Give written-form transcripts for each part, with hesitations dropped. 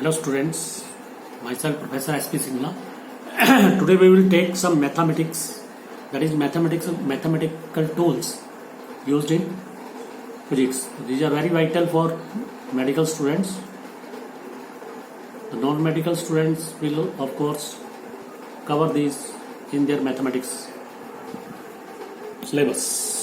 Hello students, myself Professor S.P. Singla. Today we will take some mathematics, that is mathematical tools used in physics. These are very vital for medical students. The non-medical students will of course cover these in their mathematics syllabus.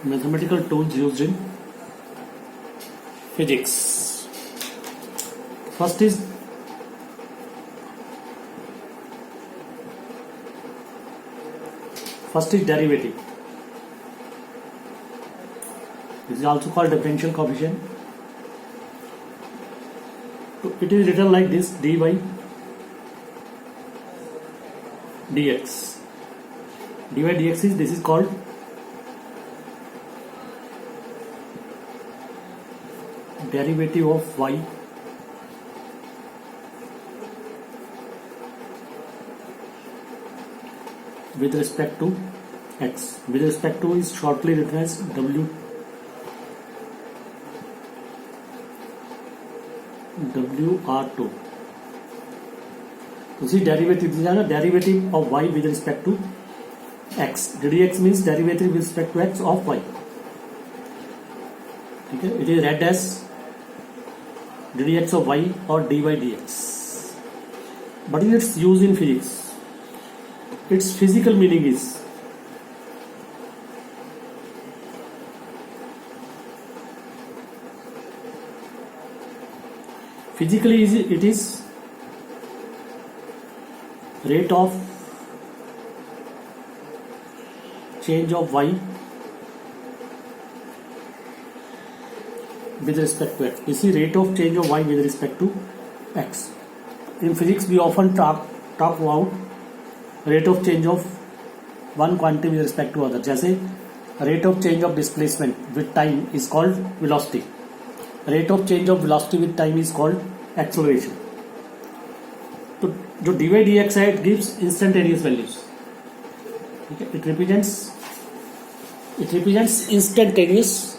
Mathematical tools used in physics. First is derivative. This is also called differential coefficient. It is written like this: dy dx. dy dx is called derivative of y with respect to x. With respect to is shortly written as WR2. So see, derivative, these are the derivative of y with respect to x. dx means derivative with respect to x of y. Okay, it is read as dx of y or dy dx. But in its use in physics, its physical meaning is physically it is rate of change of y with respect to x. You see, rate of change of y with respect to x. In physics, we often talk about rate of change of one quantity with respect to other. जैसे rate of change of displacement with time is called velocity. Rate of change of velocity with time is called acceleration. तो जो dy dx है, it gives instantaneous values. Okay? It represents instantaneous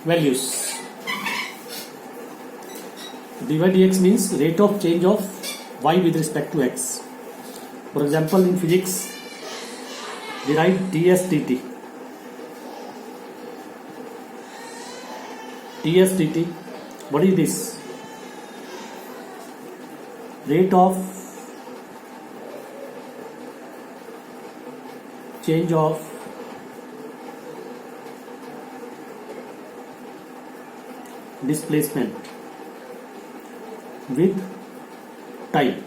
values. dy dx means rate of change of y with respect to x. For example, in physics, we write ds dt. ds dt, what is this? Rate of change of displacement with time.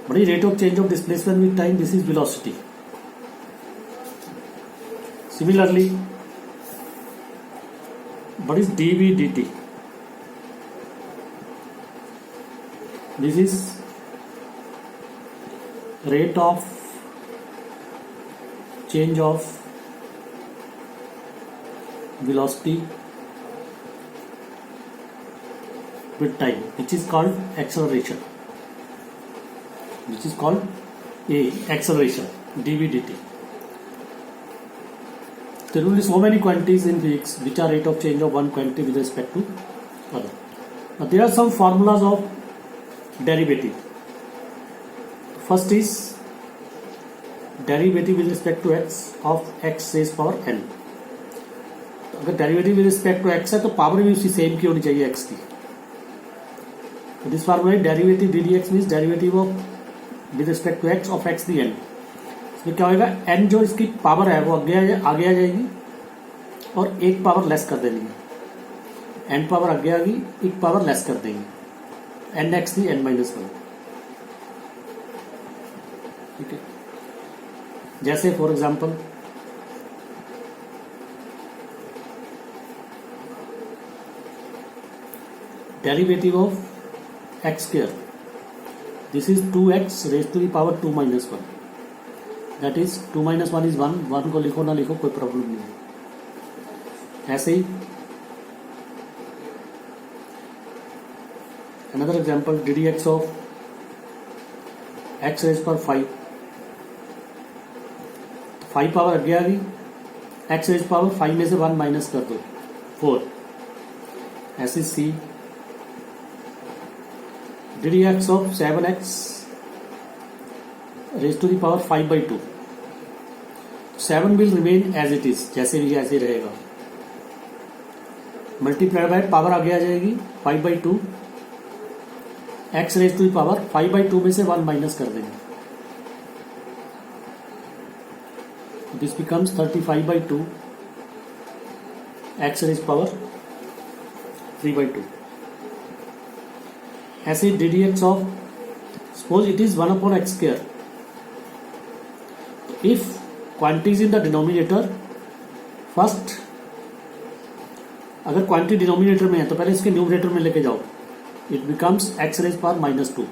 What is rate of change of displacement with time? This is velocity. Similarly, what is dv dt? This is rate of change of velocity with time, which is called acceleration. Which is called acceleration, dv dt. There will be so many quantities in physics which are rate of change of one quantity with respect to other. Now there are some formulas of derivative. First is derivative with respect to x of x raised power n. अगर derivative with respect to x है तो power भी उसी same की होनी चाहिए x की. So this formula is derivative ddx means derivative of with respect to x of x dy n. इसमें क्या होगा, n जो इसकी पावर है वो आगे आ जाएगी और एक पावर लेस कर देनी है. n पावर आगे आ गई, एक पावर लेस कर देंगे. n x दी n-1. ठीक है. जैसे for example derivative of x square, this is 2x raise to the power 2 minus 1, that is 2 minus 1 is 1, 1 को लिखो ना लिखो कोई प्रॉब्लम नहीं है। ऐसे ही another example ddx of x raised पर 5, 5 पावर आगे आ गई, x रेज पावर 5 में से 1 माइनस कर दो 4। ऐसे see ddx of 7x raise to the power 5/2, 7 will remain as it is, जैसे भी ऐसे रहेगा, मल्टीप्लाइड बाय पावर आगे आ जाएगी 5/2, x raise to the power 5/2 में से 1 माइनस कर देंगे, this becomes 35/2 x raise power 3/2। ऐसे ddx of suppose it is 1/x square, if quantity is in the denominator, first अगर क्वांटिटी डिनोमिनेटर में है तो पहले इसके न्यूमरेटर में लेके जाओ, it becomes x raise power -2।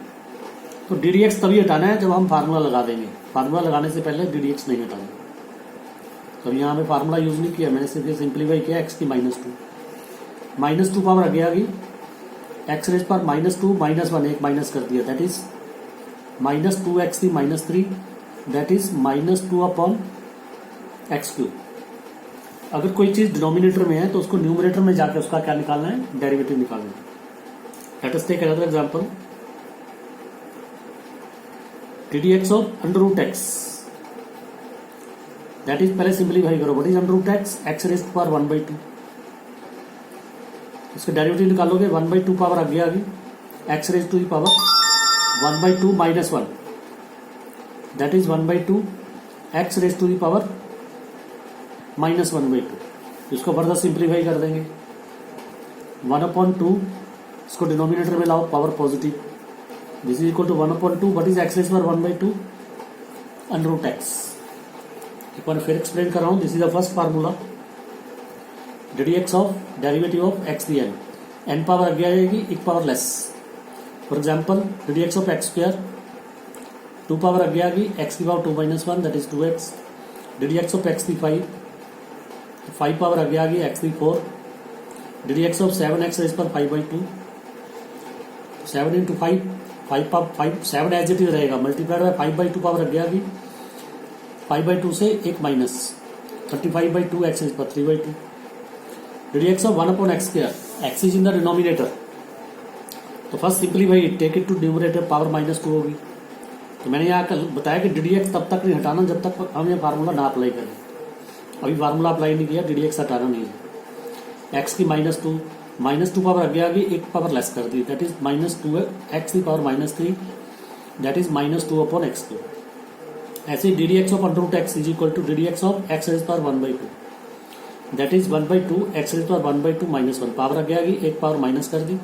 तो ddx तभी हटाना है जब हम फार्मूला लगा देंगे, फार्मूला लगाने से पहले ddx नहीं हटाना। तो यहाँ पे फार्मूला यूज नहीं किया, मैंने सिर्फ सिंप्लीफाई किया x की -2 पावर आगे आ गई, x रेज पावर -2 -1 एक माइनस कर दिया, दैट इज -2x की -3, दैट इज -2/x³। अगर कोई चीज डिनोमिनेटर में है तो उसको न्यूमरेटर में जाकर उसका क्या निकालना है, डेरिवेटिव निकालना है। Let us take another example, ddx of √x, that is पहले सिंपलीफाई करो, what is √x, x raise to power 1/2, इसका डेरिवेटिव निकालोगे 1/2 पावर आगे आ गई, x raise to the power 1/2 -1, that is 1/2 x raise to the power -1/2। इसको further simplify कर देंगे, 1/2 इसको डिनोमिनेटर में लाओ, power positive, this is equal to 1/2, what is x raise power 1/2 √x। एक बार फिर एक्सप्लेन कर रहा हूं, this is the first formula, ddx of derivative of x the n power आगे आ जाएगी, एक power less, for example ddx of x square 2 power आगे आ गई, x की power 2 - 1 that is 2x, ddx of x the 5 power आगे आ गई, x the 4, ddx of 7x raise पर 5/2, 7 इंटू 5, 7 एज इट इज रहेगा, मल्टीप्लाइड बाय 5/2 पावर आगे आ गई, 5/2 से एक माइनस 35/2 x रेज पर 3/2, ddx of 1/x square, x is in the denominator, तो first simplify take it to numerator, power -2 होगी। तो मैंने यहाँ बताया कि ddx तब तक नहीं हटाना जब तक हम ये फार्मूला ना अप्लाई करें, अभी फार्मूला अप्लाई नहीं किया, ddx हटाना नहीं है, x की -2 पावर आगे आ गई, एक पावर लेस कर दी, दैट इज -2 x की पावर -3, दैट इज -2/x²। ऐसे ddx of √x is equal to ddx of x raise power 1/2, that is 1/2 x raise power 1/2 -1, power आगे आ गई, एक पावर माइनस कर दी,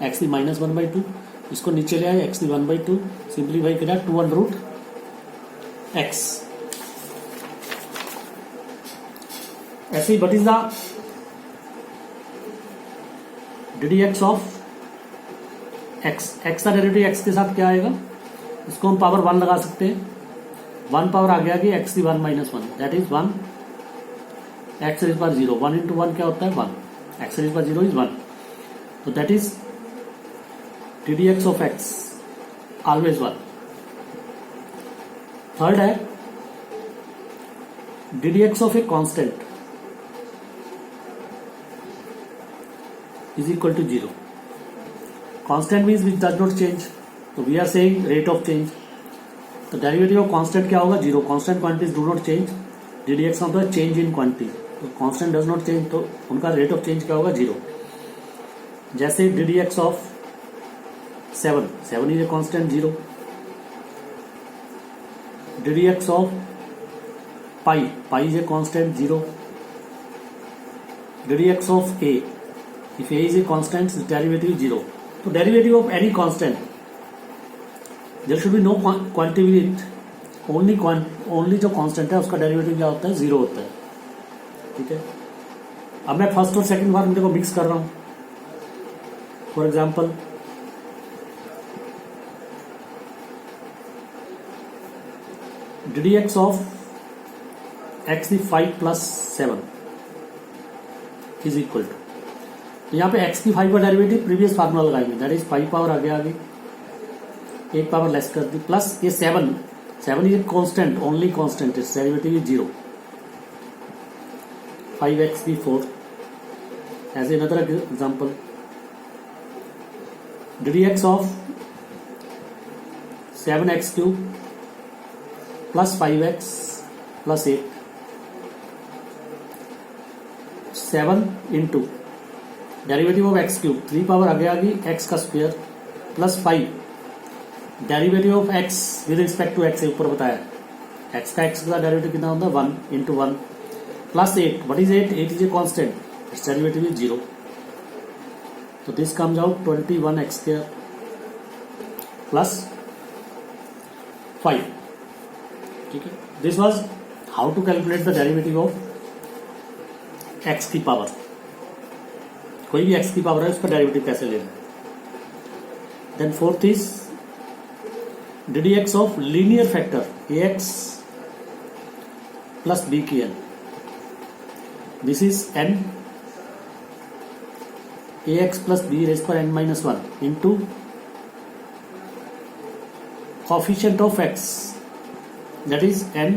x की -1/2, इसको नीचे ले आए, x की 1/2, सिंप्लीफाई किया 2√x। ऐसे ही what is the ddx of x, x का डेरिवेटिव x के साथ क्या आएगा, इसको हम पावर 1 लगा सकते हैं, 1 पावर आगे आ गई, x की 1 - 1, दैट इज 1 x रेज पर 0, 1 इंटू 1 क्या होता है 1, x रेज पर 0 इज 1, तो that is ddx of x always 1। Third है ddx of a constant is equal to 0. Constant means which does not change, तो we are saying rate of change, तो derivative of constant क्या होगा 0, constant quantities do not change, ddx of the change in quantity, तो constant does not change, तो उनका rate of change क्या होगा 0। जैसे ddx of 7 is a constant 0, ddx of pi is a constant 0, ddx of a, if a is a constant, the derivative is 0. So derivative of any constant, there should be no quantity with it, only जो constant है उसका derivative क्या होता है, 0 होता है। ठीक है, अब मैं फर्स्ट और सेकंड फॉर्मूले को मिक्स कर रहा हूं। For example dx of x की 5 प्लस 7 इज इक्वल टू, यहाँ पे x की 5 का डेरिवेटिव प्रीवियस फार्मूला लगाएंगे, दैट इज 5 पावर आगे एक पावर लेस कर दी, प्लस ये 7 is a constant, only constant, it's derivative is 0, 5x की 4 as another example dx of 7x cube plus 5x plus 8, 7 into derivative of x cube, 3 power आगे आ गई x का square plus 5 derivative of x with respect to x ऊपर बताया, x का derivative कितना होता है 1 into 1 plus 8, what is 8 is a constant, it's derivative is 0, तो this comes out 21x square plus 5। ठीक है, this was how to calculate the derivative of x की पावर, कोई भी x की पावर है उसका डेरिवेटिव कैसे लेना है। Then fourth is dx of linear factor ax plus b की n, this is n ax plus b raise पर n minus 1 into coefficient of x, that is n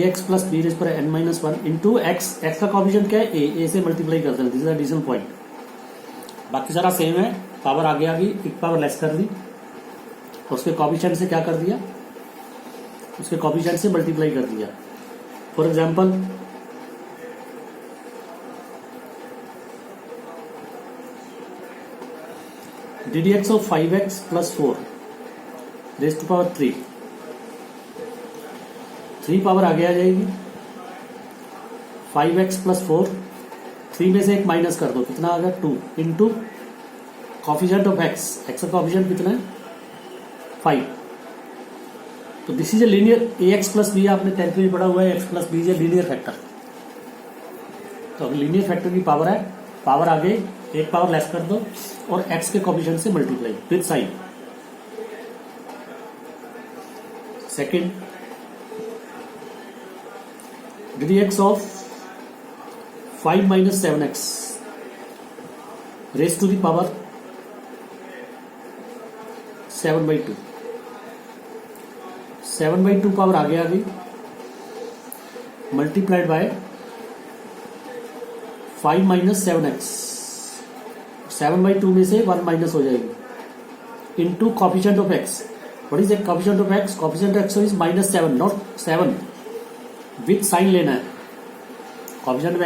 ax plus b raise पर n minus 1 into x का coefficient क्या है a से multiply करते हैं, this is additional point, बाकी सारा सेम है, पावर आगे आ गई, एक पावर लेस कर दी, उसके कॉफिशिएंट से क्या कर दिया, उसके कॉफिशिएंट से मल्टीप्लाई कर दिया। For example dx of 5x plus 4 raise to power 3 power आगे आ जाएगी, 5x प्लस 4, 3 में से एक माइनस कर दो, कितना आ गया 2 इंटू कॉफिशिएंट ऑफ x का कॉफिशिएंट कितना है 5, तो this is a linear ax plus b, आपने 10th में पढ़ा हुआ है, x plus b is a linear factor, तो अब लीनियर फैक्टर की पावर है, पावर आगे एक पावर लेस कर दो और x के कॉफिशिएंट से multiply with sign. Second dx of 5 minus 7x raise to the power 7/2, 7/2 power आगे आ गई, मल्टीप्लाइड बाय 5 माइनस 7x, 7/2 में से 1 माइनस हो जाएगी into coefficient of x, what is the coefficient of x, coefficient of x is minus 7 not 7, with sign लेना है, coefficient of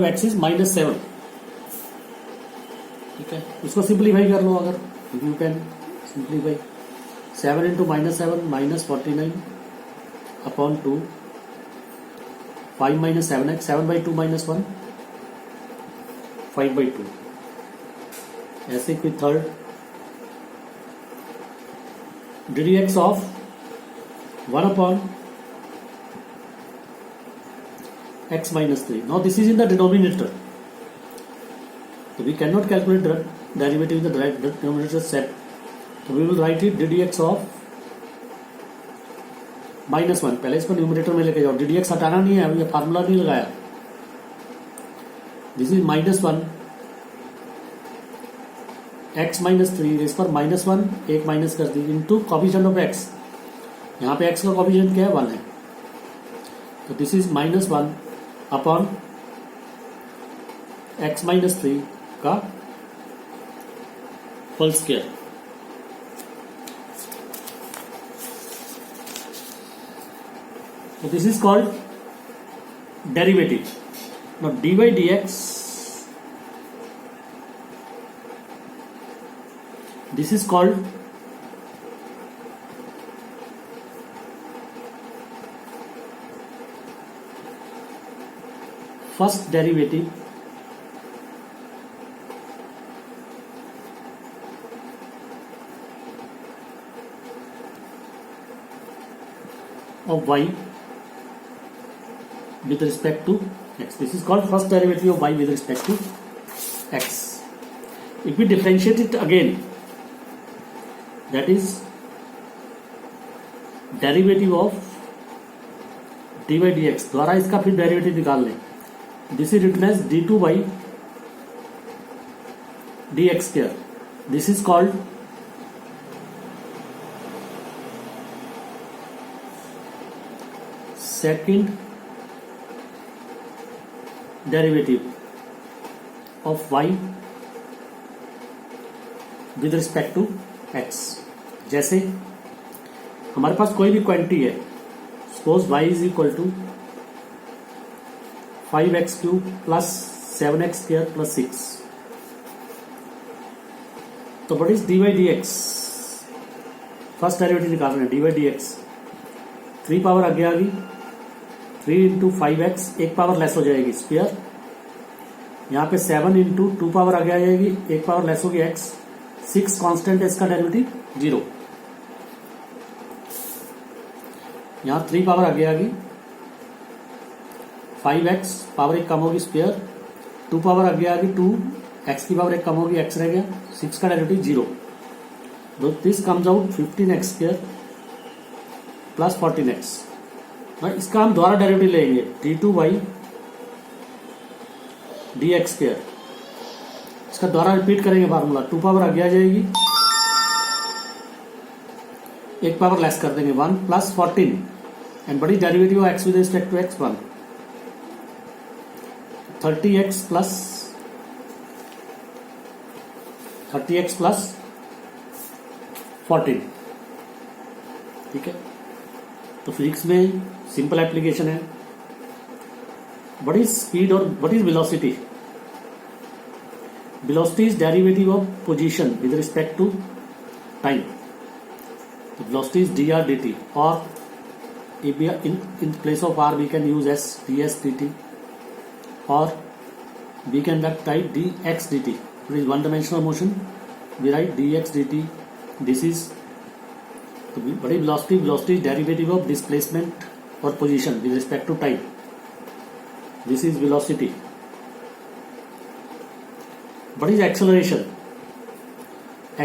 x is minus 7। ठीक है, इसको सिंप्लीफाई कर लो, अगर you can simplify, 7 into minus 7 minus 49 upon 2, 5 minus 7x, 7/2 minus 1 5/2, ऐसे कोई third dx of 1 upon x minus 3. Now this is in the denominator, so we cannot calculate the derivative in the denominator set, so we will write it dx of minus 1, पहले इसको numerator में लेके जाओ, dx हटाना नहीं है, अभी formula नहीं लगाया, this is minus 1 x minus 3 इस पर माइनस 1 एक माइनस कर दी इंटू कॉफिशिएंट ऑफ x, यहाँ पे x का कॉफिशिएंट क्या है 1 है, तो this is minus 1 upon x minus 3 का whole square. So this is called derivative. Now dy dx, this is called first derivative of y with respect to x. This is called first derivative of y with respect to x. If we differentiate it again, that is derivative of dy dx, द्वारा इसका फिर derivative निकाल लें. This is written as d2 by dx square. This is called second derivative of y with respect to x. जैसे हमारे पास कोई भी quantity है, suppose y is equal to 5x cube plus 7x square plus 6. तो what is dy dx? First derivative निकाल रहे हैं. dy dx 3 power आगे आ गई, 3 इंटू 5x, एक पावर लेस हो जाएगी स्क्वायर. यहाँ पे 7 इंटू 2 पावर आगे आ जाएगी, एक पावर लेस होगी x. 6 कांस्टेंट है, इसका डेरिवेटिव 0. यहाँ 3 पावर आगे आ गई, 5x पावर एक कम होगी स्क्वायर, 2 पावर आगे आ गई 2, x की पावर एक कम होगी, x रह गया, 6 का डेरिवेटिव 0. तो this comes out 15x square plus 14x. इसका हम दोबारा डेरिवेटिव लेंगे, d2 बाई dx स्क्वायर. इसका दोबारा रिपीट करेंगे फार्मूला. 2 पावर आगे आ जाएगी, एक पावर लेस कर देंगे 1 प्लस 14. एंड बड़ी derivative of x with respect to x 1, 30x plus 14. ठीक है. तो फिजिक्स में सिंपल एप्लीकेशन है. व्हाट इज स्पीड और what is velocity? Velocity is derivative of position with respect to time. Velocity is dr dt, और if we are in place of r we can use s ds dt, or we can write dx dt. It is one dimensional motion, we write dx dt. This is what is velocity? Velocity is derivative of displacement or position with respect to time. This is velocity. What is acceleration?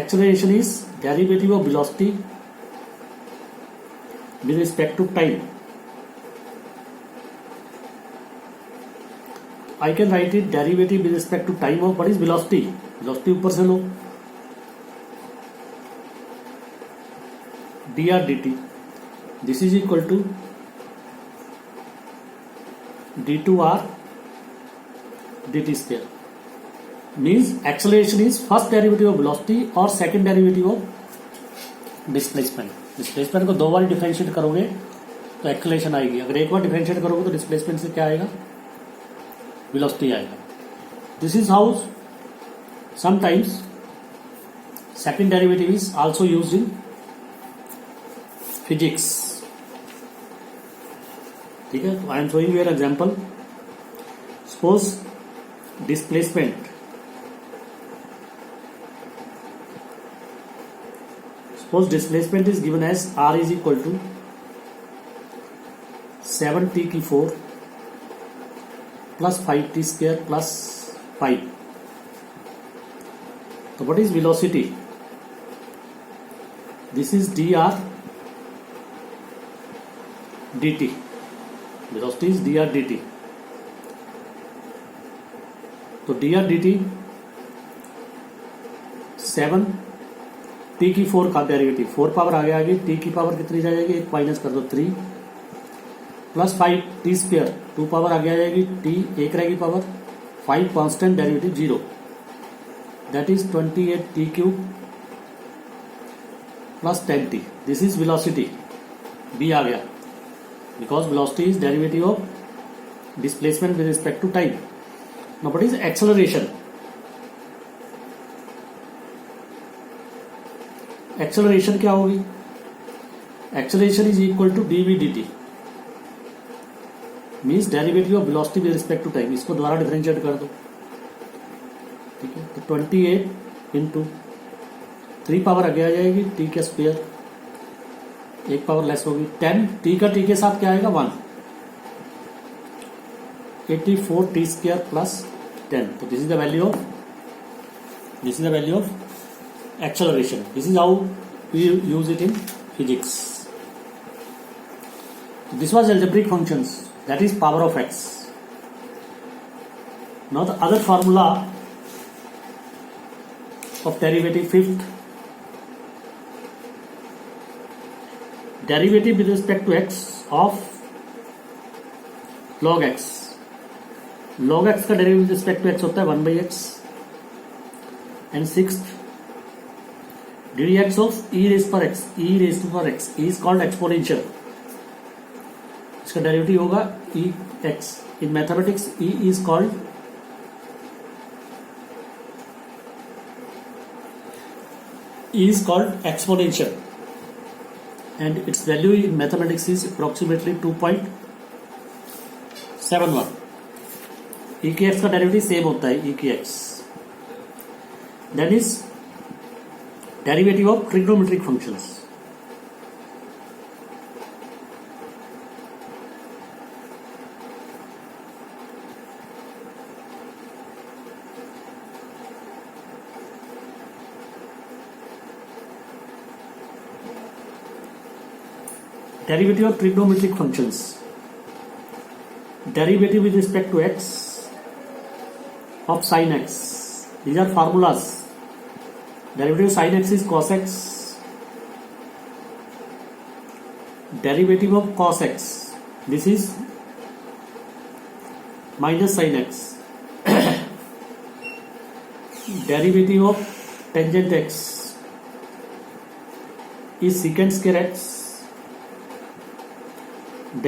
Acceleration is derivative of velocity with respect to time. I can write it derivative with respect to time of what is velocity. Velocity ऊपर से लो, dr dt. This is equal to d2r dt square. Means acceleration is first derivative of velocity और second derivative of displacement. Displacement को 2 बार differentiate करोगे तो acceleration आएगी. अगर एक बार differentiate करोगे तो डिस्प्लेसमेंट से क्या आएगा? वेलोसिटी आएगा. This is how sometimes second derivative is also used in physics. ठीक है. तो I am showing you an example. Suppose displacement, suppose displacement is given as r is equal to 7t की 4 plus 5t square plus 5. So what is velocity? This is dr dt. Velocity is dr dt. तो dr dt 7 t की 4 का derivative, 4 power आगे आगे, t की power कितनी जाएगी? 1 minus कर दो 3 प्लस 5 t स्क्वायर, 2 पावर आगे आ जाएगी, t 1 रहेगी power, 5 constant derivative 0. That is 28 t cube plus 10t. This is velocity. b आ गया because velocity is derivative of displacement with respect to time. Now what is acceleration? Acceleration क्या होगी? Acceleration is equal to dv dt. Means derivative of velocity with respect to time. इसको दोबारा differentiate कर दो. ठीक है. तो 28 इंटू 3 पावर आगे आ जाएगी t के स्क्वायर एक पावर लेस होगी 10, टी का टी के साथ क्या आएगा 1, 84 टी स्क्वायर प्लस 10. तो this is the value of acceleration. This is how we use it in physics. This was algebraic functions, that is power of x. Now the other formula of derivative, fifth, derivative with respect to x of log x. log x का derivative with respect to x होता है 1/x. And sixth, dx of e raised to power x is called exponential. इसका derivative होगा e x. In mathematics, e is called exponential, and its value in mathematics is approximately 2.71. e की x का derivative same होता है e की x. That is derivative of trigonometric functions. Derivative of trigonometric functions. Derivative with respect to x of sin x. These are formulas. Derivative of sin x is cos x. Derivative of cos x, this is minus sin x. Derivative of tangent x is secant square x.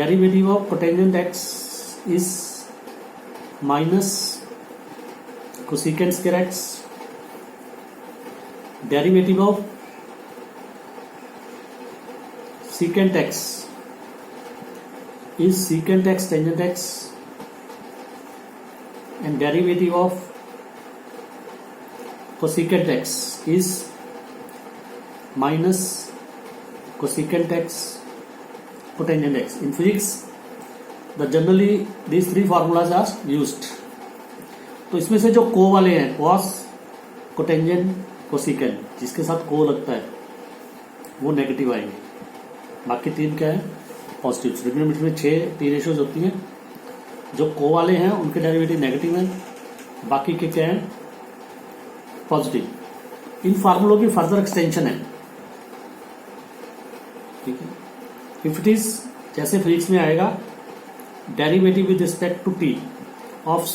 Derivative of cotangent x is minus cosecant square x. Derivative of secant x is secant x tangent x, and derivative of cosecant x is minus cosecant x cotangent x. In physics, generally these three formulas are used. तो इसमें से जो को वाले हैं cos, cotangent, cosecant, जिसके साथ को लगता है वो नेगेटिव आएंगे. बाकी तीन क्या है पॉजिटिव. ट्रिग्नोमेट्री में 6 टी रेशियोज होती हैं. जो को वाले हैं उनके डेरिवेटिव नेगेटिव हैं, बाकी के क्या है पॉजिटिव. इन फार्मूलों की फर्दर एक्सटेंशन है. ठीक है. इफ इट इज जैसे फिजिक्स में आएगा derivative with respect to T of